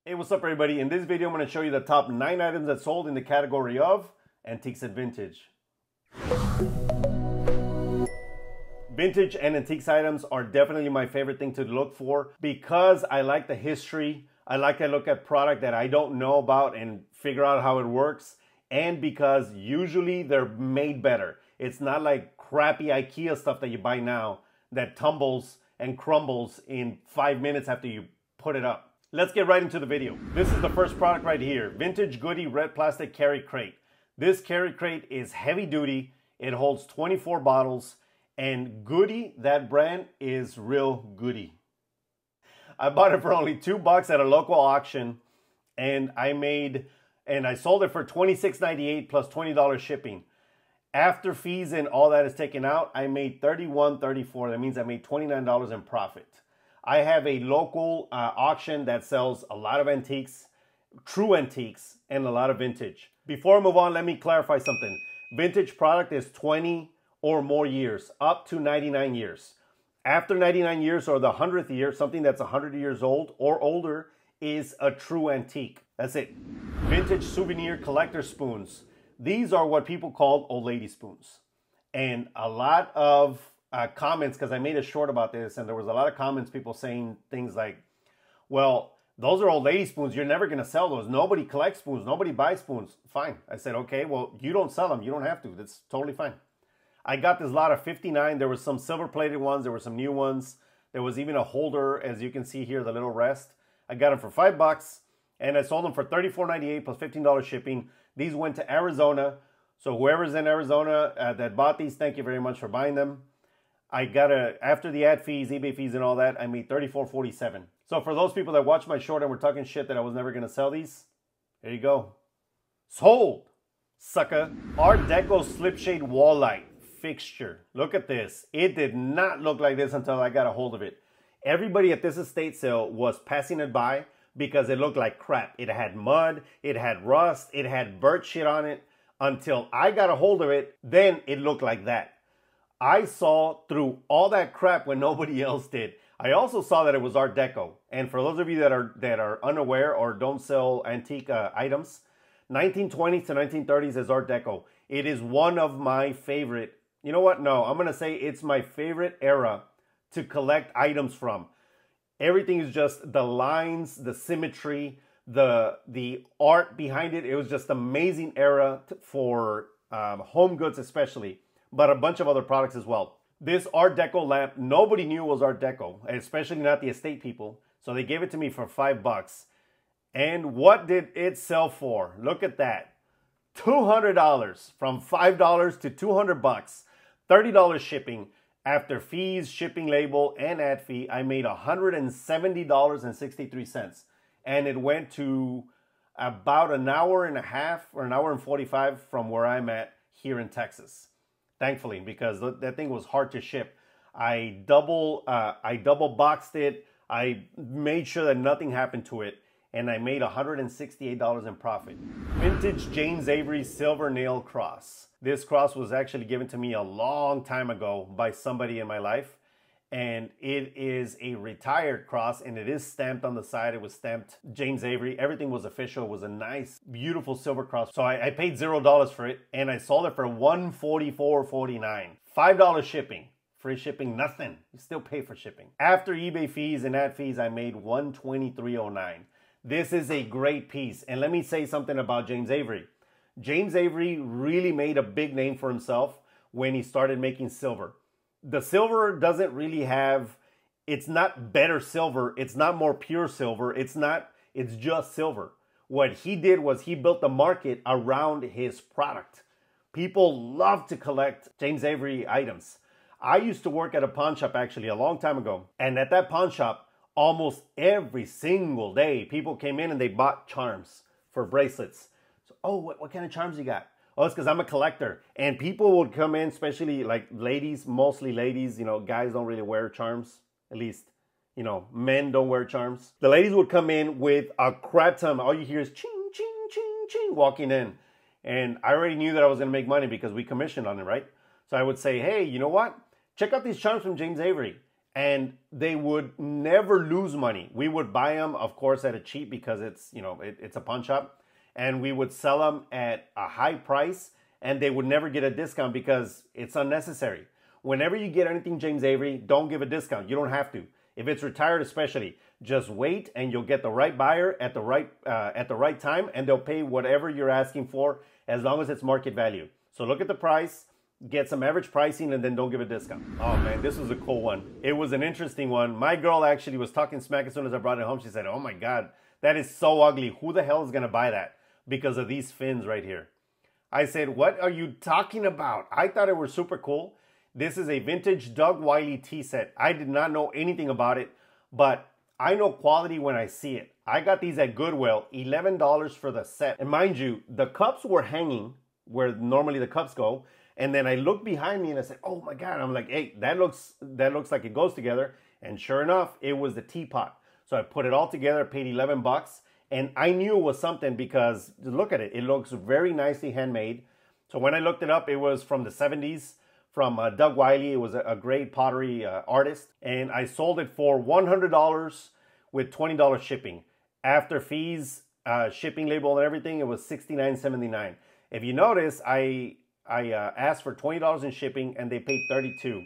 Hey, what's up everybody? In this video, I'm going to show you the top 9 items that sold in the category of antiques and vintage. Vintage and antiques items are definitely my favorite thing to look for because I like the history. I like to look at product that I don't know about and figure out how it works. And because usually they're made better. It's not like crappy IKEA stuff that you buy now that tumbles and crumbles in 5 minutes after you put it up. Let's get right into the video. This is the first product right here. Vintage Goody red plastic carry crate. This carry crate is heavy duty. It holds 24 bottles. And Goody, that brand, is real goody. I bought it for only $2 at a local auction. And I sold it for $26.98 plus $20 shipping. After fees and all that is taken out, I made $31.34. That means I made $29 in profit. I have a local auction that sells a lot of antiques, true antiques, and a lot of vintage. Before I move on, let me clarify something. Vintage product is 20 or more years, up to 99 years. After 99 years or the 100th year, something that's 100 years old or older is a true antique. That's it. Vintage souvenir collector spoons. These are what people call old lady spoons. And a lot of comments, because I made a short about this, and there was a lot of comments, people saying things like, well, those are old lady spoons. You're never going to sell those. Nobody collects spoons. Nobody buys spoons. Fine. I said, okay, well, you don't sell them. You don't have to. That's totally fine. I got this lot of 59. There were some silver-plated ones. There were some new ones. There was even a holder, as you can see here, the little rest. I got them for $5, and I sold them for $34.98 plus $15 shipping. These went to Arizona. So whoever's in Arizona that bought these, thank you very much for buying them. I got after the ad fees, eBay fees and all that, I made $34.47. So for those people that watched my short and were talking shit that I was never going to sell these, there you go. Sold, sucker. Art Deco slip shade wall light fixture. Look at this. It did not look like this until I got a hold of it. Everybody at this estate sale was passing it by because it looked like crap. It had mud, it had rust, it had burnt shit on it. Until I got a hold of it, then it looked like that. I saw through all that crap when nobody else did. I also saw that it was Art Deco. And for those of you that are unaware or don't sell antique items, 1920s to 1930s is Art Deco. It is one of my favorite. You know what? No, I'm going to say it's my favorite era to collect items from. Everything is just the lines, the symmetry, the art behind it. It was just amazing era for home goods especially, but a bunch of other products as well. This Art Deco lamp, nobody knew was Art Deco, especially not the estate people. So they gave it to me for $5. And what did it sell for? Look at that. $200, from $5 to $200, $30 shipping. After fees, shipping label, and ad fee, I made $170.63. And it went to about an hour and a half or an hour and 45 from where I'm at here in Texas. Thankfully, because that thing was hard to ship. I double boxed it. I made sure that nothing happened to it. And I made $168 in profit. Vintage James Avery silver nail cross. This cross was actually given to me a long time ago by somebody in my life. And it is a retired cross, and it is stamped on the side. It was stamped James Avery. Everything was official. It was a nice, beautiful silver cross. So I paid $0 for it, and I sold it for $144.49. $5 shipping. Free shipping, nothing. You still pay for shipping. After eBay fees and ad fees, I made $123.09. This is a great piece. And let me say something about James Avery. James Avery really made a big name for himself when he started making silver. The silver doesn't really have, it's not better silver. It's not more pure silver. It's just silver. What he did was he built the market around his product. People love to collect James Avery items. I used to work at a pawn shop actually a long time ago. And at that pawn shop, almost every single day, people came in and they bought charms for bracelets. So, oh, what kind of charms you got? Oh, it's because I'm a collector. And people would come in, especially like ladies, mostly ladies. You know, guys don't really wear charms. At least, you know, men don't wear charms. The ladies would come in with a crap ton. All you hear is ching, ching, ching, ching walking in. And I already knew that I was going to make money because we commissioned on it, right? So I would say, hey, you know what? Check out these charms from James Avery. and they would never lose money. We would buy them, of course, at a cheap because it's, you know, it's a pawn shop, and we would sell them at a high price, and they would never get a discount because it's unnecessary. Whenever you get anything James Avery, don't give a discount. You don't have to. If it's retired especially, just wait and you'll get the right buyer at the right time, and they'll pay whatever you're asking for as long as it's market value. So look at the price, get some average pricing, and then don't give a discount. Oh man, this was a cool one. It was an interesting one. My girl actually was talking smack as soon as I brought it home. She said, oh my God, that is so ugly. Who the hell is gonna buy that? Because of these fins right here. I said, what are you talking about? I thought it was super cool. This is a vintage Doug Wiley tea set. I did not know anything about it, but I know quality when I see it. I got these at Goodwill, $11 for the set. And mind you, the cups were hanging where normally the cups go. And then I looked behind me and I said, oh my God. I'm like, hey, that looks like it goes together. And sure enough, it was the teapot. So I put it all together, paid 11 bucks. And I knew it was something because look at it. It looks very nicely handmade. So when I looked it up, it was from the 70s. From Doug Wiley. It was a great pottery artist. And I sold it for $100 with $20 shipping. After fees, shipping label and everything, it was $69.79. If you notice, I asked for $20 in shipping and they paid $32.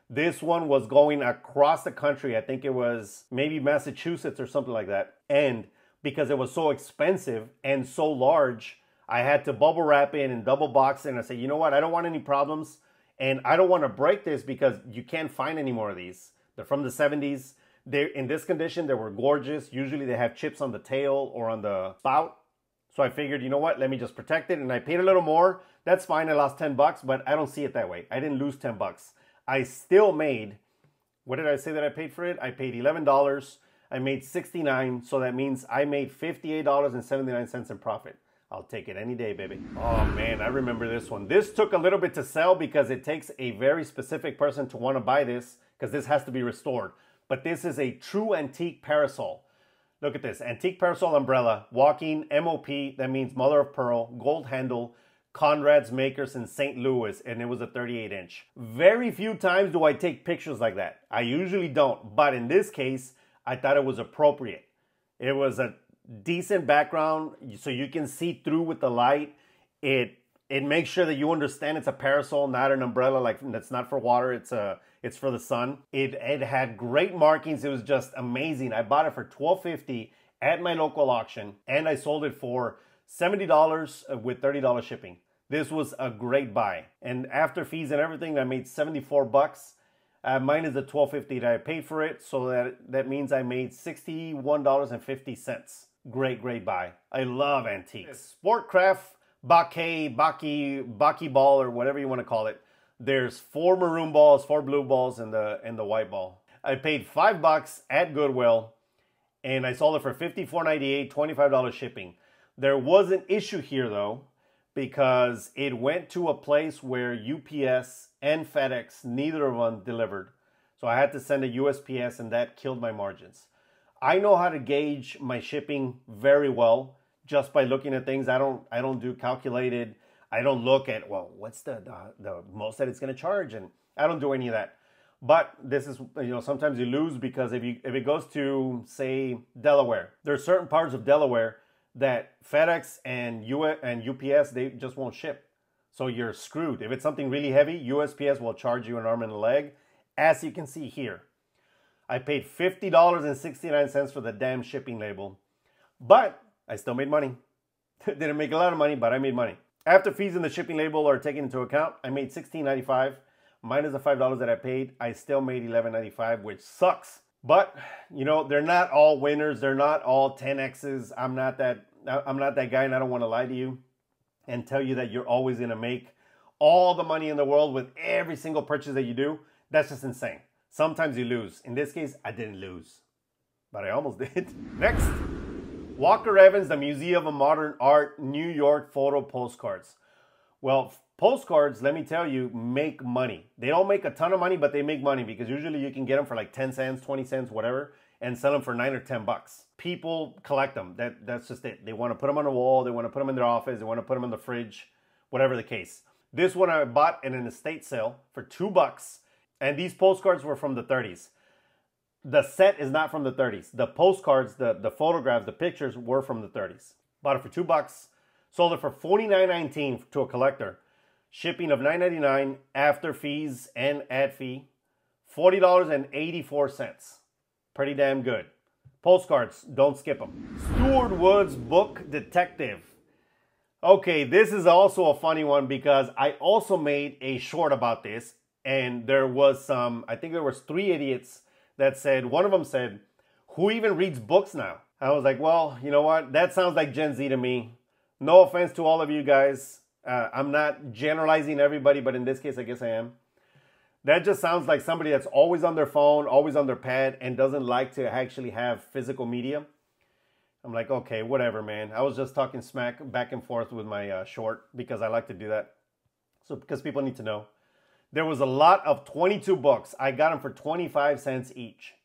This one was going across the country. I think it was maybe Massachusetts or something like that. And because it was so expensive and so large, I had to bubble wrap it and double box it. And I said, you know what? I don't want any problems. And I don't want to break this because you can't find any more of these. They're from the 70s. They're in this condition. They were gorgeous. Usually they have chips on the tail or on the spout. So I figured, you know what? Let me just protect it. And I paid a little more. That's fine. I lost 10 bucks, but I don't see it that way. I didn't lose 10 bucks. I still made, what did I say that I paid for it? I paid $11. I made $69. So that means I made $58.79 in profit. I'll take it any day, baby. Oh man, I remember this one. This took a little bit to sell because it takes a very specific person to want to buy this because this has to be restored. But this is a true antique parasol. Look at this, antique parasol umbrella, walking MOP, that means mother of pearl, gold handle, Conrad's Makers in St. Louis, and it was a 38-inch. Very few times do I take pictures like that. I usually don't, but in this case, I thought it was appropriate. It was a decent background so you can see through with the light. It makes sure that you understand it's a parasol, not an umbrella. Like that's not for water, it's for the sun. It had great markings. It was just amazing. I bought it for $12.50 at my local auction and I sold it for $70 with $30 shipping. This was a great buy, and after fees and everything I made 74 bucks. Mine is the $12.50 that I paid for it, so that means I made $61.50. Great buy. I love antiques. Sportcraft Baki ball, or whatever you want to call it. There's 4 maroon balls, 4 blue balls, and the white ball. I paid $5 at Goodwill, and I sold it for $54.98, $25 shipping. There was an issue here though, because it went to a place where UPS and FedEx, neither of them delivered. So I had to send a USPS, and that killed my margins. I know how to gauge my shipping very well just by looking at things. I don't do calculated. I don't look at, well, what's the most that it's going to charge, and I don't do any of that. But this is, you know, sometimes you lose because if it goes to, say, Delaware, there are certain parts of Delaware that FedEx and UPS, they just won't ship. So you're screwed. If it's something really heavy, USPS will charge you an arm and a leg, as you can see here. I paid $50.69 for the damn shipping label, but I still made money. Didn't make a lot of money, but I made money. After fees and the shipping label are taken into account, I made $16.95. Minus the $5 that I paid, I still made $11.95, which sucks. But, you know, they're not all winners. They're not all 10Xs. I'm not that guy, and I don't want to lie to you and tell you that you're always going to make all the money in the world with every single purchase that you do. That's just insane. Sometimes you lose. In this case, I didn't lose, but I almost did. Next, Walker Evans, the Museum of Modern Art, New York photo postcards. Well, postcards, let me tell you, make money. They don't make a ton of money, but they make money because usually you can get them for like 10 cents, 20 cents, whatever, and sell them for 9 or 10 bucks. People collect them. That's just it. They want to put them on the wall. They want to put them in their office. They want to put them in the fridge, whatever the case. This one I bought in an estate sale for $2. And these postcards were from the 30s. The set is not from the 30s. The postcards, the photographs, the pictures were from the 30s. Bought it for $2. Sold it for $49.19 to a collector. Shipping of $9.99 after fees and ad fee. $40.84. Pretty damn good. Postcards, don't skip them. Stuart Wood's book Detective. Okay, this is also a funny one because I also made a short about this, and there was I think there was 3 idiots that said, one of them said, who even reads books now? I was like, well, you know what? That sounds like Gen Z to me. No offense to all of you guys. I'm not generalizing everybody, but in this case, I guess I am. That just sounds like somebody that's always on their phone, always on their pad, and doesn't like to actually have physical media. I'm like, okay, whatever, man. I was just talking smack back and forth with my short because I like to do that. So because people need to know. There was a lot of 22 books. I got them for 25 cents each.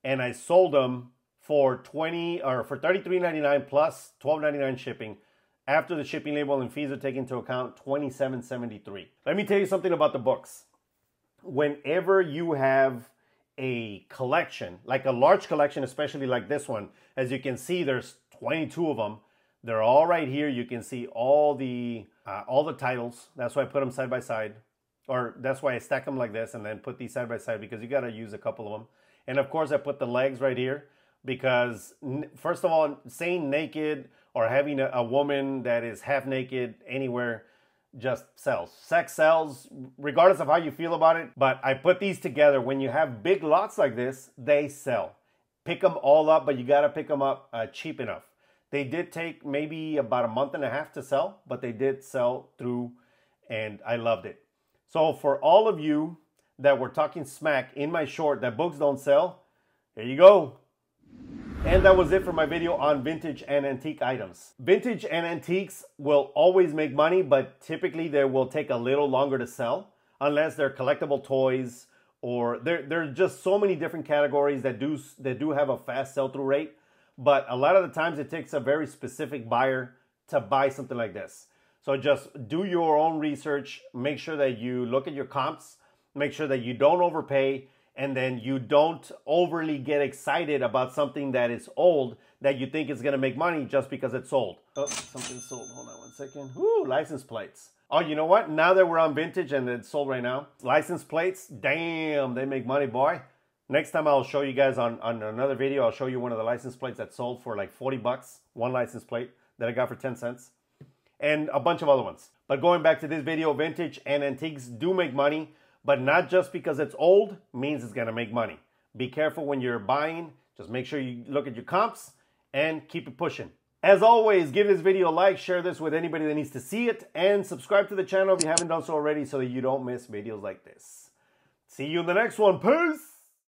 And I sold them for $33.99 plus $12.99 shipping. After the shipping label and fees are taken into account, $27.73. Let me tell you something about the books. Whenever you have a collection, like a large collection, especially like this one, as you can see, there's 22 of them. They're all right here. You can see all the titles. That's why I put them side by side, or that's why I stack them like this and then put these side by side, because you got to use a couple of them. And of course, I put the legs right here because, first of all, saying naked or having a woman that is half naked anywhere just sells. Sex sells, regardless of how you feel about it. But I put these together. When you have big lots like this, they sell. Pick them all up, but you got to pick them up cheap enough. They did take maybe about a month and a half to sell, but they did sell through, and I loved it. So for all of you that were talking smack in my short that books don't sell, here you go. And that was it for my video on vintage and antique items. Vintage and antiques will always make money, but typically they will take a little longer to sell unless they're collectible toys, or there are just so many different categories that do have a fast sell-through rate. But a lot of the times it takes a very specific buyer to buy something like this. So just do your own research. Make sure that you look at your comps. Make sure that you don't overpay. And then you don't overly get excited about something that is old that you think is going to make money just because it's sold. Oh, something sold. Hold on one second. Ooh, license plates. Oh, you know what? Now that we're on vintage and it's sold right now, license plates, damn, they make money, boy. Next time I'll show you guys on another video, I'll show you one of the license plates that sold for like 40 bucks. One license plate that I got for 10 cents. And a bunch of other ones. But going back to this video, vintage and antiques do make money. But not just because it's old means it's going to make money. Be careful when you're buying. Just make sure you look at your comps and keep it pushing. As always, give this video a like, share this with anybody that needs to see it, and subscribe to the channel if you haven't done so already so that you don't miss videos like this. See you in the next one. Peace!